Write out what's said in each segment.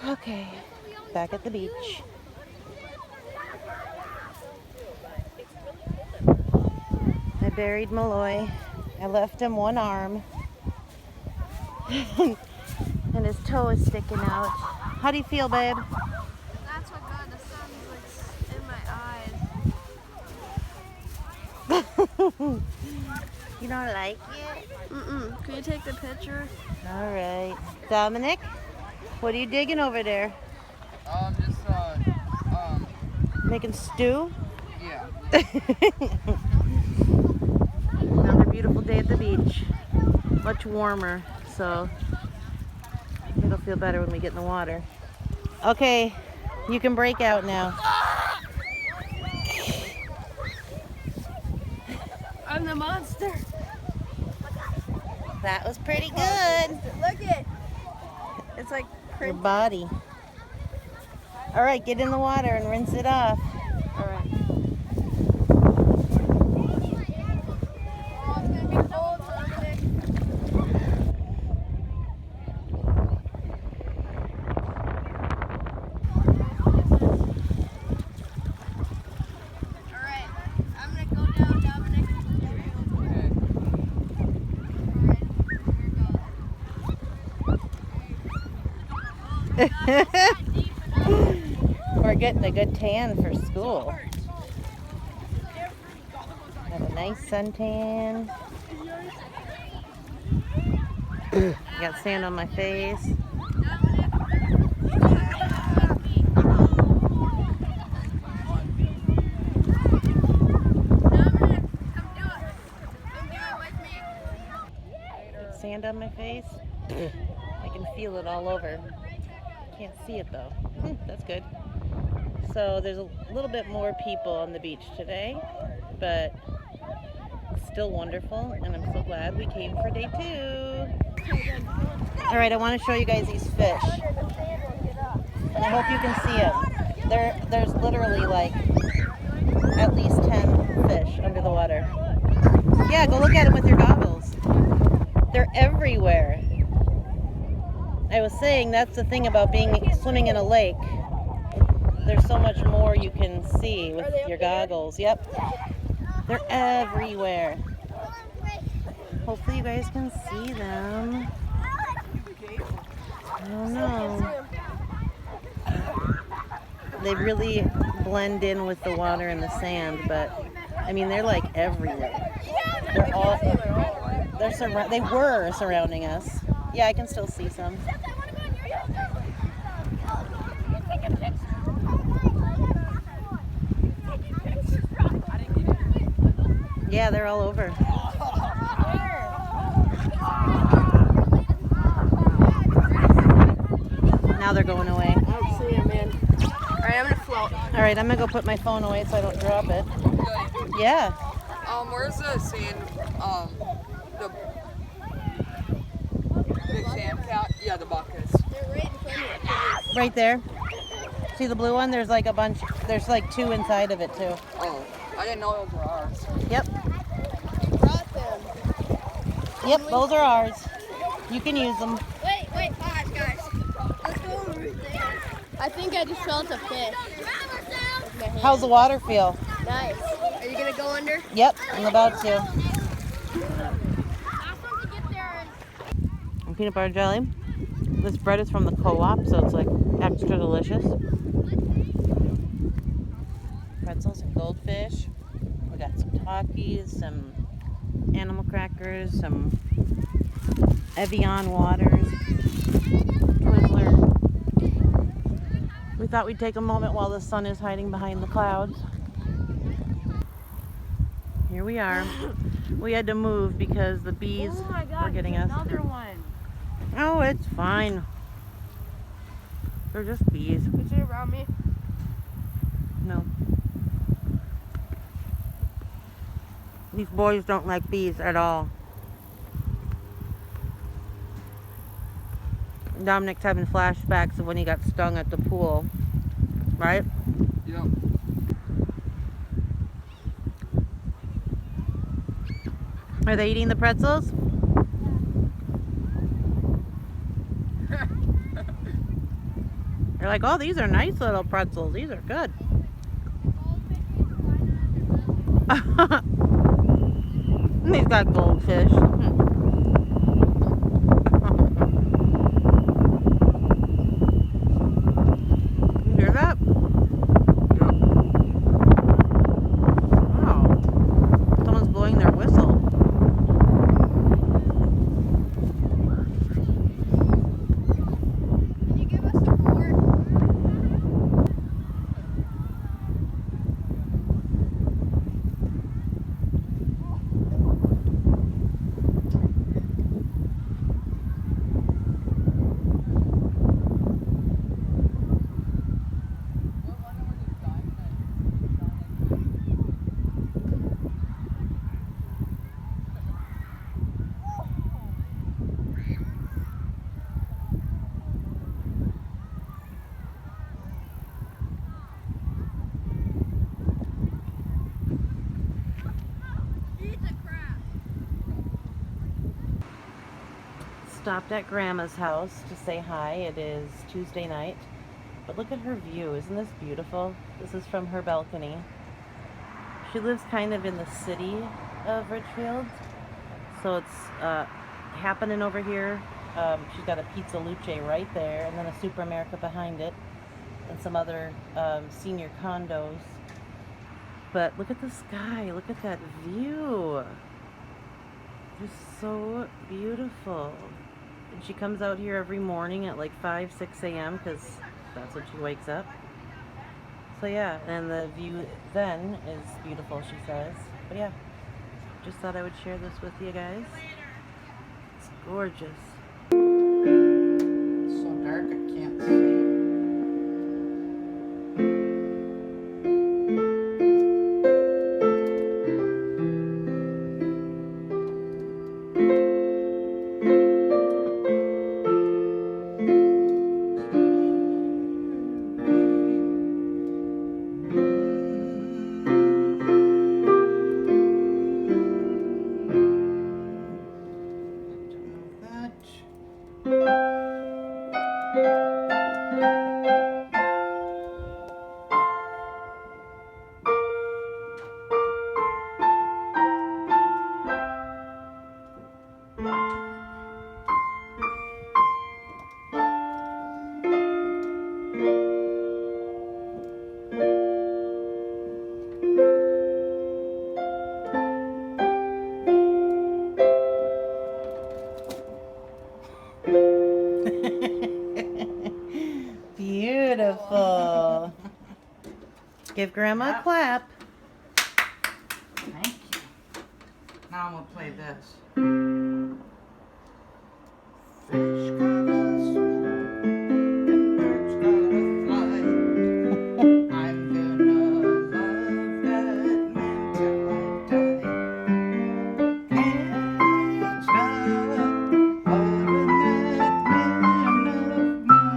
Okay, back at the beach. I buried Malloy. I left him one arm. And his toe is sticking out. How do you feel, babe? Not so good. The sun's like in my eyes. You don't like it? Mm-mm. Can you take the picture? All right. Dominic, what are you digging over there? Just, Making stew? yeah. Another beautiful day at the beach. Much warmer, so it'll feel better when we get in the water. Okay, you can break out now. I'm the monster. That was pretty good. Look it. It's like Your crimped. body. All right, get in the water and rinse it off. All right. Oh, it's gonna be cold, Dominic. All right. I'm gonna go down, Dominic. We're getting a good tan for school. Have a nice suntan. Got sand on my face. Sand on my face. I can feel it all over. Can't see it though. That's good. So there's a little bit more people on the beach today, but it's still wonderful, and I'm so glad we came for day 2. All right, I want to show you guys these fish, and I hope you can see them. There's literally like at least 10 fish under the water. Yeah, go look at them with your goggles. They're everywhere. I was saying that's the thing about swimming in a lake. There's so much more you can see with your goggles. Yep. They're everywhere. Hopefully you guys can see them. I don't know. They really blend in with the water and the sand, but I mean they're like everywhere. They were surrounding us. Yeah, I can still see some. Yeah, they're all over. Now they're going away. I don't see him, man. All right, I'm gonna float. All right, I'm gonna go put my phone away so I don't drop it. Yeah. Where's the sand, the big sand cat? Yeah, the buckets. They're right in front of you. Right there. See the blue one? There's like a bunch. There's like 2 inside of it too. Oh, I didn't know those were ours. Yep. You brought them. Yep, those are ours. You can use them. Wait, pause, guys. Let's go over there. I think I just felt a fish. With my hand. How's the water feel? Nice. Are you gonna go under? Yep, I'm about to. And peanut butter jelly. This bread is from the co-op, so it's like extra delicious. Pretzels and goldfish. We got some Takis, some animal crackers, some Evian waters, Twizzler. We thought we'd take a moment while the sun is hiding behind the clouds. Here we are. We had to move because the bees were getting us. Another one. Oh, it's fine. They're just bees. Is it around me? No. These boys don't like bees at all. Dominic's having flashbacks of when he got stung at the pool. Right? Yep. Are they eating the pretzels? They're like, oh, these are nice little pretzels. These are good. He's got goldfish. You hear that? Yep. Wow. Someone's blowing their whistle. Can you give us some more? Stopped at Grandma's house to say hi. It is Tuesday night. But look at her view. Isn't this beautiful? This is from her balcony. She lives kind of in the city of Richfield. So it's happening over here. She's got a Pizza Luce right there, and then a Super America behind it, and some other senior condos. But look at the sky. Look at that view. Just so beautiful. And she comes out here every morning at like 5, 6 a.m. because that's when she wakes up. So yeah, and the view then is beautiful, she says. But yeah, just thought I would share this with you guys. It's gorgeous. It's so dark I can't see. Beautiful. Give Grandma a clap. Thank you. Now I'm gonna play this. Fish gotta swim and birds gotta fly. I'm gonna love that man till I die. Can't stop loving that man of mine.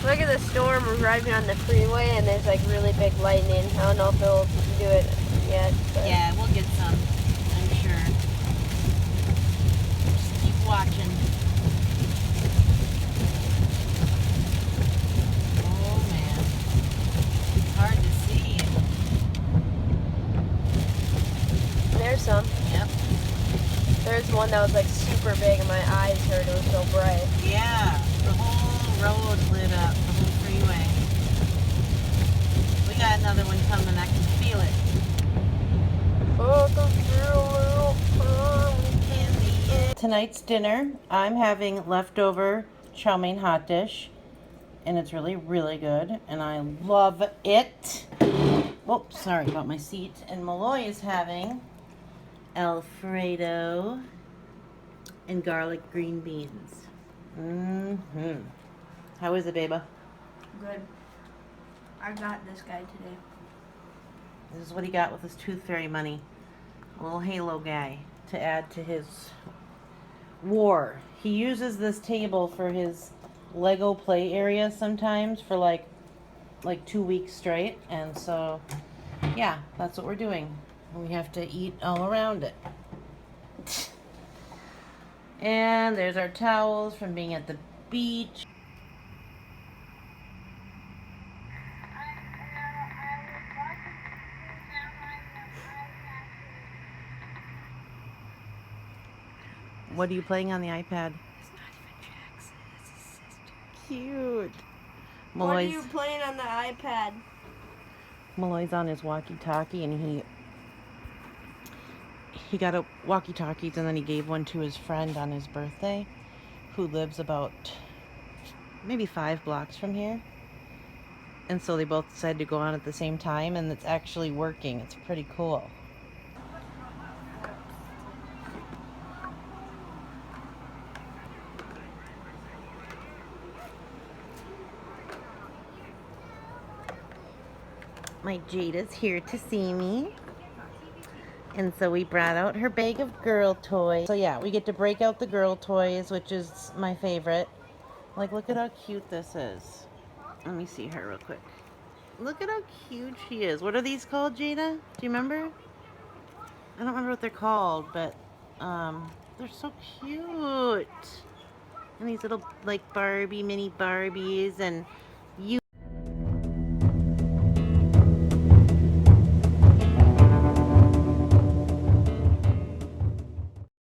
Look at the storm. We're driving on the freeway and there's like really big lightning. I don't know if it'll do it yet. But. Yeah, we'll get some, I'm sure. Just keep watching. Oh man, it's hard to see. There's some. Yep. There's one that was like super big and my eyes hurt. It was so bright. Yeah, the whole road lit up, the whole freeway. We got another one coming, I can feel it. Tonight's dinner, I'm having leftover chow mein hot dish, and it's really, really good, and I love it. Oh, sorry about my seat. And Malloy is having Alfredo and garlic green beans. Mm-hmm. How is it, Beba? Good. I got this guy today. This is what he got with his Tooth Fairy money. A little Halo guy to add to his war. He uses this table for his Lego play area sometimes for like like 2 weeks straight, and so yeah, that's what we're doing. We have to eat all around it. And there's our towels from being at the beach. What are you playing on the iPad? Cute. What are Malloy's, you playing on the iPad? Malloy's on his walkie-talkie, and he got a walkie-talkies, and then he gave one to his friend on his birthday, who lives about maybe 5 blocks from here. And so they both decided to go on at the same time, and it's actually working. It's pretty cool. My Jada's here to see me. And so we brought out her bag of girl toys. So yeah, we get to break out the girl toys, which is my favorite. Like, look at how cute this is. Let me see her real quick. Look at how cute she is. What are these called, Jada? Do you remember? I don't remember what they're called, but they're so cute. And these little like Barbie, mini Barbies, and